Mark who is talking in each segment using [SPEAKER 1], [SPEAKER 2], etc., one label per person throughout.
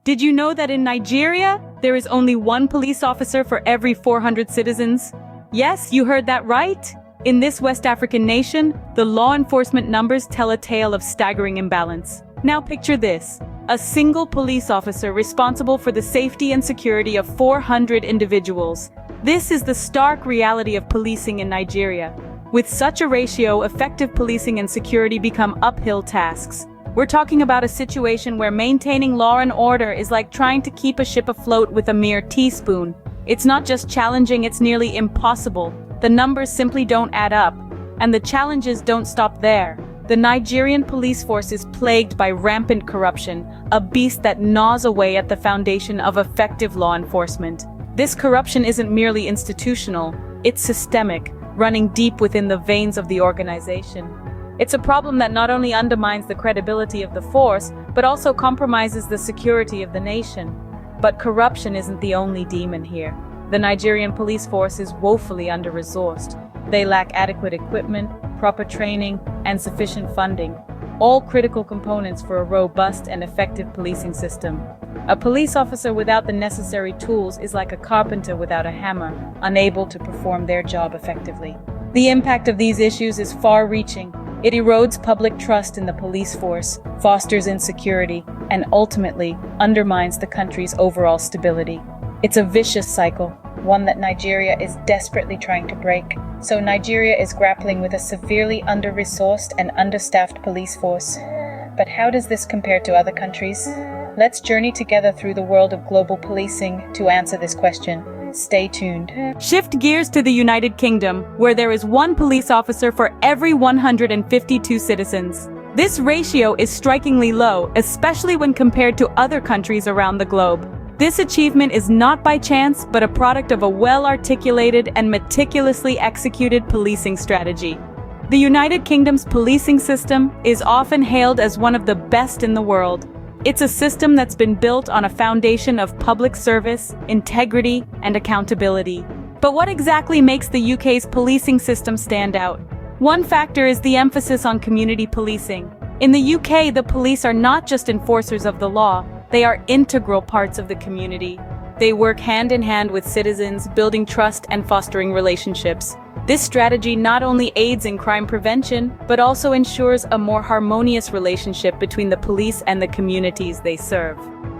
[SPEAKER 1] Did you know that in Nigeria, there is only one police officer for every 400 citizens? Yes, you heard that right. In this West African nation, the law enforcement numbers tell a tale of staggering imbalance. Now picture this: a single police officer responsible for the safety and security of 400 individuals. This is the stark reality of policing in Nigeria. With such a ratio, effective policing and security become uphill tasks. We're talking about a situation where maintaining law and order is like trying to keep a ship afloat with a mere teaspoon. It's not just challenging, it's nearly impossible. The numbers simply don't add up. And the challenges don't stop there. The Nigerian police force is plagued by rampant corruption, a beast that gnaws away at the foundation of effective law enforcement. This corruption isn't merely institutional, it's systemic, running deep within the veins of the organization. It's a problem that not only undermines the credibility of the force, but also compromises the security of the nation. But corruption isn't the only demon here. The Nigerian police force is woefully under-resourced. They lack adequate equipment, proper training, and sufficient funding, all critical components for a robust and effective policing system. A police officer without the necessary tools is like a carpenter without a hammer, unable to perform their job effectively. The impact of these issues is far-reaching. It erodes public trust in the police force, fosters insecurity, and ultimately undermines the country's overall stability. It's a vicious cycle, one that Nigeria is desperately trying to break. So Nigeria is grappling with a severely under-resourced and understaffed police force. But how does this compare to other countries? Let's journey together through the world of global policing to answer this question. Stay tuned. Shift gears to the United Kingdom, where there is one police officer for every 152 citizens. This ratio is strikingly low, especially when compared to other countries around the globe. This achievement is not by chance, but a product of a well-articulated and meticulously executed policing strategy. The United Kingdom's policing system is often hailed as one of the best in the world. It's a system that's been built on a foundation of public service, integrity, and accountability. But what exactly makes the UK's policing system stand out? One factor is the emphasis on community policing. In the UK, the police are not just enforcers of the law, they are integral parts of the community. They work hand in hand with citizens, building trust and fostering relationships. This strategy not only aids in crime prevention, but also ensures a more harmonious relationship between the police and the communities they serve.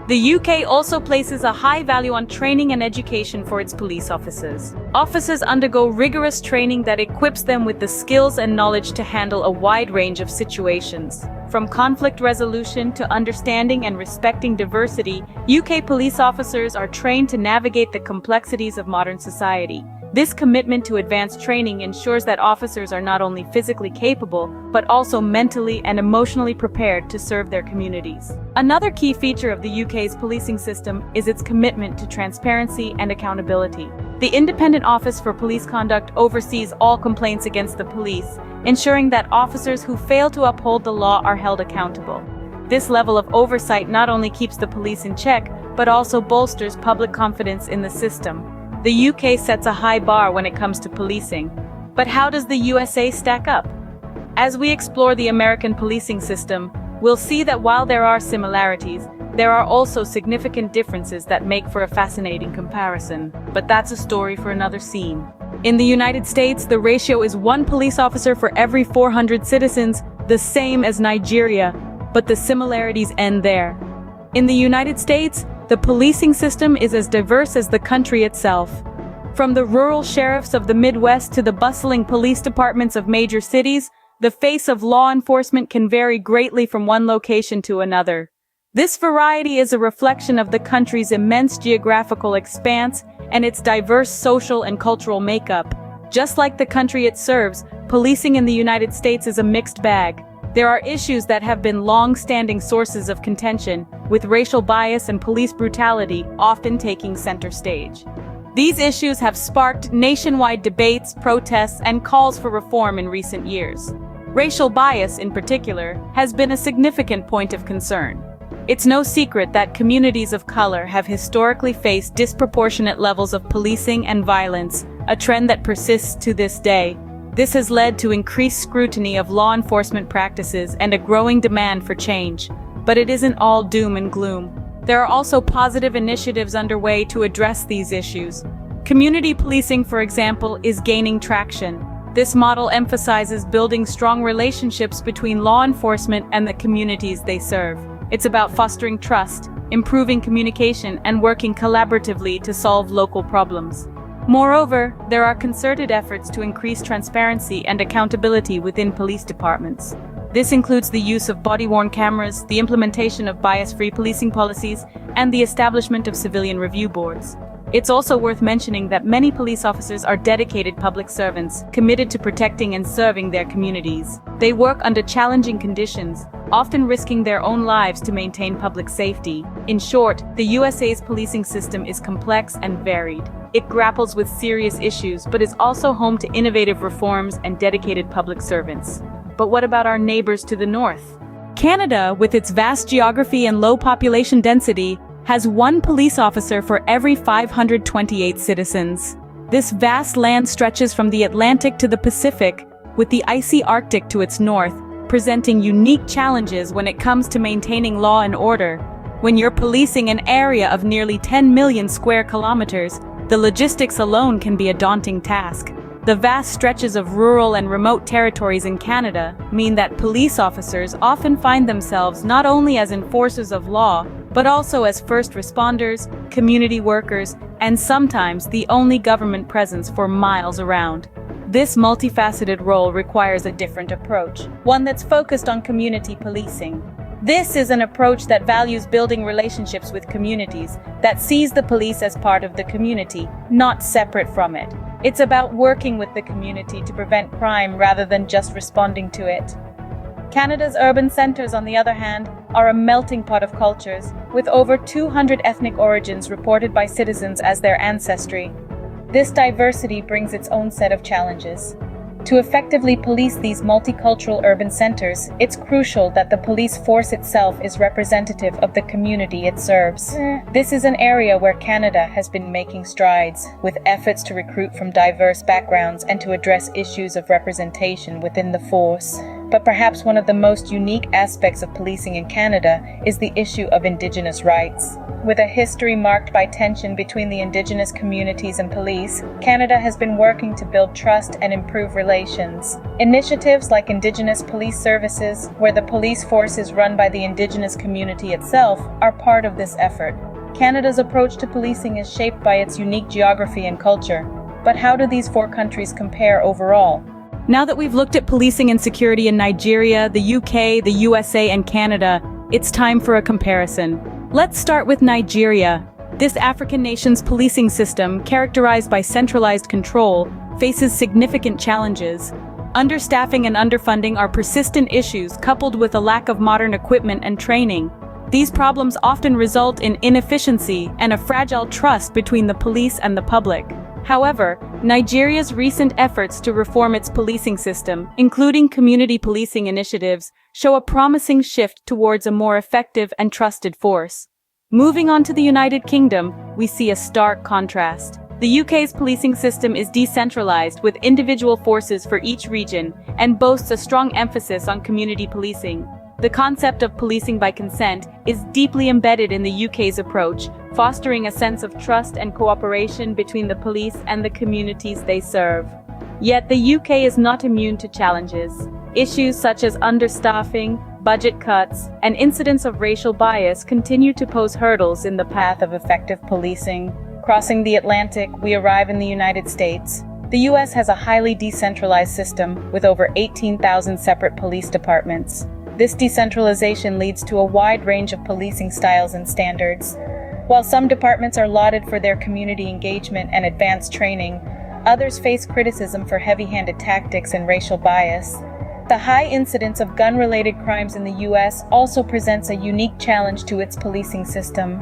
[SPEAKER 1] The UK also places a high value on training and education for its police officers. Officers undergo rigorous training that equips them with the skills and knowledge to handle a wide range of situations. From conflict resolution to understanding and respecting diversity, UK police officers are trained to navigate the complexities of modern society. This commitment to advanced training ensures that officers are not only physically capable, but also mentally and emotionally prepared to serve their communities. Another key feature of the UK's policing system is its commitment to transparency and accountability. The Independent Office for Police Conduct oversees all complaints against the police, ensuring that officers who fail to uphold the law are held accountable. This level of oversight not only keeps the police in check, but also bolsters public confidence in the system. The UK sets a high bar when it comes to policing. But how does the USA stack up? As we explore the American policing system, we'll see that while there are similarities, there are also significant differences that make for a fascinating comparison. But that's a story for another scene. In the United States, the ratio is one police officer for every 400 citizens, the same as Nigeria, but the similarities end there. In the United States, the policing system is as diverse as the country itself. From the rural sheriffs of the Midwest to the bustling police departments of major cities, the face of law enforcement can vary greatly from one location to another. This variety is a reflection of the country's immense geographical expanse and its diverse social and cultural makeup. Just like the country it serves, policing in the United States is a mixed bag. There are issues that have been long-standing sources of contention, with racial bias and police brutality often taking center stage. These issues have sparked nationwide debates, protests, and calls for reform in recent years. Racial bias, in particular, has been a significant point of concern. It's no secret that communities of color have historically faced disproportionate levels of policing and violence, a trend that persists to this day. This has led to increased scrutiny of law enforcement practices and a growing demand for change. But it isn't all doom and gloom. there are also positive initiatives underway to address these issues. Community policing, for example, is gaining traction. This model emphasizes building strong relationships between law enforcement and the communities they serve. It's about fostering trust, improving communication, and working collaboratively to solve local problems. Moreover, there are concerted efforts to increase transparency and accountability within police departments. This includes the use of body-worn cameras, the implementation of bias-free policing policies, and the establishment of civilian review boards. It's also worth mentioning that many police officers are dedicated public servants, committed to protecting and serving their communities. They work under challenging conditions, often risking their own lives to maintain public safety. In short, the USA's policing system is complex and varied. It grapples with serious issues, but is also home to innovative reforms and dedicated public servants. But what about our neighbors to the north? Canada, with its vast geography and low population density, has one police officer for every 528 citizens. This vast land stretches from the Atlantic to the Pacific, with the icy Arctic to its north, presenting unique challenges when it comes to maintaining law and order. When you're policing an area of nearly 10 million square kilometers, the logistics alone can be a daunting task. The vast stretches of rural and remote territories in Canada mean that police officers often find themselves not only as enforcers of law, but also as first responders, community workers, and sometimes the only government presence for miles around. This multifaceted role requires a different approach, one that's focused on community policing. This is an approach that values building relationships with communities, that sees the police as part of the community, not separate from it. It's about working with the community to prevent crime rather than just responding to it. Canada's urban centres, on the other hand, are a melting pot of cultures, with over 200 ethnic origins reported by citizens as their ancestry. This diversity brings its own set of challenges. To effectively police these multicultural urban centers, it's crucial that the police force itself is representative of the community it serves. This is an area where Canada has been making strides, with efforts to recruit from diverse backgrounds and to address issues of representation within the force. But perhaps one of the most unique aspects of policing in Canada is the issue of Indigenous rights. With a history marked by tension between the Indigenous communities and police, Canada has been working to build trust and improve relations. Initiatives like Indigenous Police Services, where the police force is run by the Indigenous community itself, are part of this effort. Canada's approach to policing is shaped by its unique geography and culture. But how do these four countries compare overall? Now that we've looked at policing and security in Nigeria, the UK, the USA, and Canada, it's time for a comparison. Let's start with Nigeria. This African nation's policing system, characterized by centralized control, faces significant challenges. Understaffing and underfunding are persistent issues, coupled with a lack of modern equipment and training. These problems often result in inefficiency and a fragile trust between the police and the public. However, Nigeria's recent efforts to reform its policing system, including community policing initiatives, show a promising shift towards a more effective and trusted force. Moving on to the United Kingdom, we see a stark contrast. The UK's policing system is decentralized with individual forces for each region and boasts a strong emphasis on community policing. The concept of policing by consent is deeply embedded in the UK's approach, fostering a sense of trust and cooperation between the police and the communities they serve. Yet the UK is not immune to challenges. Issues such as understaffing, budget cuts, and incidents of racial bias continue to pose hurdles in the path of effective policing. Crossing the Atlantic, we arrive in the United States. The US has a highly decentralized system with over 18,000 separate police departments. This decentralization leads to a wide range of policing styles and standards. While some departments are lauded for their community engagement and advanced training, others face criticism for heavy-handed tactics and racial bias. The high incidence of gun-related crimes in the US also presents a unique challenge to its policing system.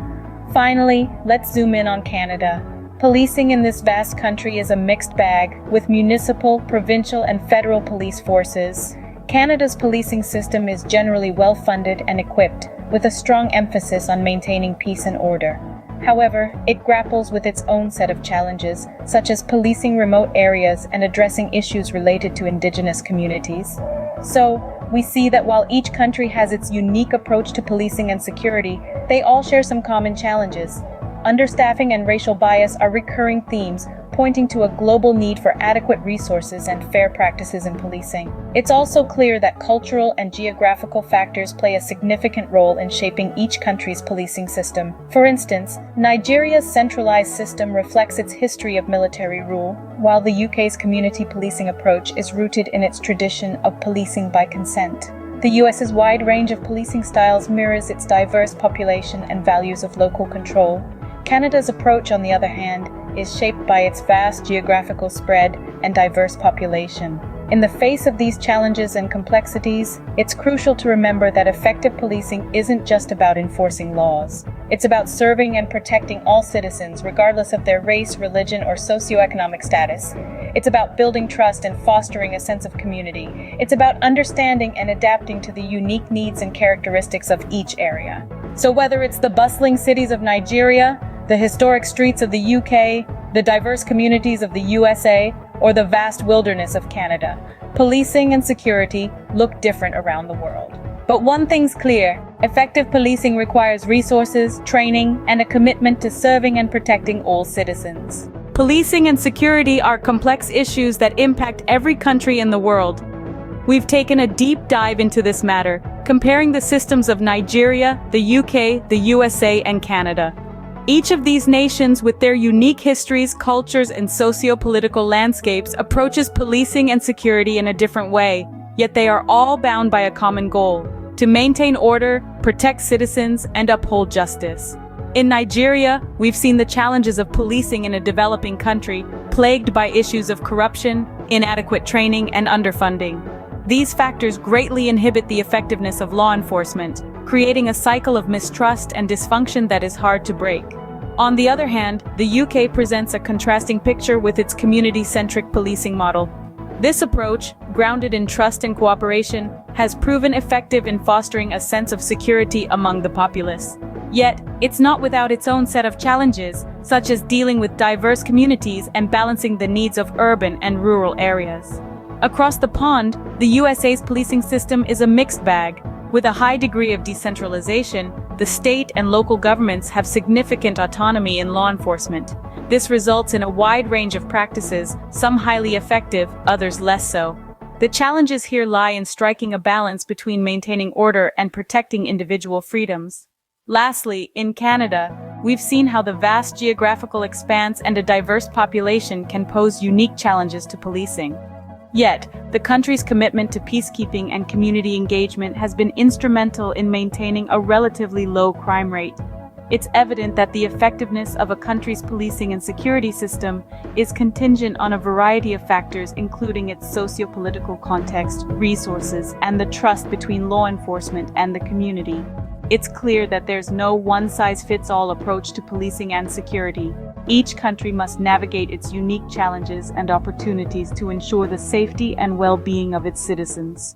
[SPEAKER 1] Finally, let's zoom in on Canada. Policing in this vast country is a mixed bag, with municipal, provincial, and federal police forces. Canada's policing system is generally well-funded and equipped, with a strong emphasis on maintaining peace and order. However, it grapples with its own set of challenges, such as policing remote areas and addressing issues related to Indigenous communities. So, we see that while each country has its unique approach to policing and security, they all share some common challenges. Understaffing and racial bias are recurring themes, pointing to a global need for adequate resources and fair practices in policing. It's also clear that cultural and geographical factors play a significant role in shaping each country's policing system. For instance, Nigeria's centralized system reflects its history of military rule, while the UK's community policing approach is rooted in its tradition of policing by consent. The US's wide range of policing styles mirrors its diverse population and values of local control. Canada's approach, on the other hand, is shaped by its vast geographical spread and diverse population. In the face of these challenges and complexities, it's crucial to remember that effective policing isn't just about enforcing laws. It's about serving and protecting all citizens, regardless of their race, religion, or socioeconomic status. It's about building trust and fostering a sense of community. It's about understanding and adapting to the unique needs and characteristics of each area. So whether it's the bustling cities of Nigeria, the historic streets of the UK, the diverse communities of the USA, or the vast wilderness of Canada, policing and security look different around the world. But one thing's clear: effective policing requires resources, training, and a commitment to serving and protecting all citizens. Policing and security are complex issues that impact every country in the world. We've taken a deep dive into this matter, comparing the systems of Nigeria, the UK, the USA, and Canada. Each of these nations, with their unique histories, cultures, and socio-political landscapes, approaches policing and security in a different way, yet they are all bound by a common goal: to maintain order, protect citizens, and uphold justice. In Nigeria, we've seen the challenges of policing in a developing country, plagued by issues of corruption, inadequate training, and underfunding. These factors greatly inhibit the effectiveness of law enforcement, creating a cycle of mistrust and dysfunction that is hard to break. On the other hand, the UK presents a contrasting picture with its community-centric policing model. This approach, grounded in trust and cooperation, has proven effective in fostering a sense of security among the populace. Yet, it's not without its own set of challenges, such as dealing with diverse communities and balancing the needs of urban and rural areas. Across the pond, the USA's policing system is a mixed bag. With a high degree of decentralization, the state and local governments have significant autonomy in law enforcement. This results in a wide range of practices, some highly effective, others less so. The challenges here lie in striking a balance between maintaining order and protecting individual freedoms. Lastly, in Canada, we've seen how the vast geographical expanse and a diverse population can pose unique challenges to policing. Yet, the country's commitment to peacekeeping and community engagement has been instrumental in maintaining a relatively low crime rate. It's evident that the effectiveness of a country's policing and security system is contingent on a variety of factors, including its socio-political context, resources, and the trust between law enforcement and the community. It's clear that there's no one-size-fits-all approach to policing and security. Each country must navigate its unique challenges and opportunities to ensure the safety and well-being of its citizens.